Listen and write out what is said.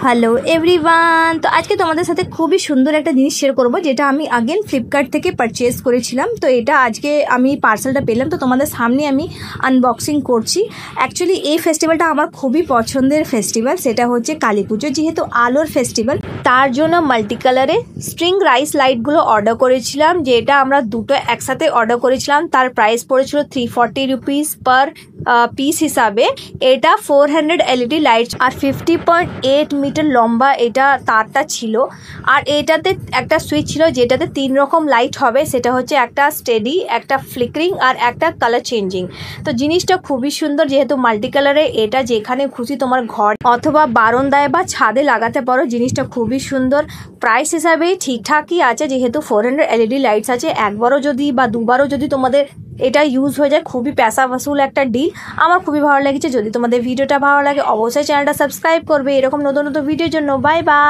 Hello everyone, তো আজকে তোমাদের সাথে খুবই সুন্দর একটা জিনিস শেয়ার করব, যেটা আমি আগেন ফ্লিপকার্ট থেকে পারচেজ করেছিলাম। তো এটা আজকে আমি পার্সেলটা পেলাম, তো তোমাদের সামনে আমি আনবক্সিং করছি। অ্যাকচুয়ালি এই ফেস্টিভ্যালটা আমার খুবই পছন্দের ফেস্টিভ্যাল, সেটা হচ্ছে কালী পুজো। যেহেতু আলোর ফেস্টিভ্যাল, তার জন্য মাল্টি কালারে স্ট্রিং রাইস লাইটগুলো অর্ডার করেছিলাম, যেটা আমরা দুটো একসাথে অর্ডার করেছিলাম। তার প্রাইস পড়েছিল 340 রুপিস পার পিস হিসাবে। এটা 400 এলইডি লাইটস আর 50.8 মিটার লম্বা এটা তারটা ছিল। আর এটাতে একটা সুইচ ছিল যেটাতে 3 রকম লাইট হবে, সেটা হচ্ছে একটা স্টেডি, একটা ফ্লিকারিং আর একটা কালার চেঞ্জিং। তো জিনিসটা খুবই সুন্দর, যেহেতু মাল্টি কালারে এটা যেখানে খুশি তোমার ঘর অথবা বারান্দায় বা ছাদে লাগাতে পারো। জিনিসটা খুবই সুন্দর, প্রাইস হিসাবে ঠিকঠাকই আছে, যেহেতু 400 এলইডি লাইটস আছে। একবারও যদি বা দুবারও যদি তোমাদের এটা ইউজ হয়ে যায়, খুবই পয়সা বসুল একটা ডিল। আমার খুবই ভালো লেগেছে। যদি তোমাদের ভিডিওটা ভালো লাগে অবশ্যই চ্যানেলটা সাবস্ক্রাইব করবে এরকম নতুন নতুন ভিডিওর জন্য। Bye bye.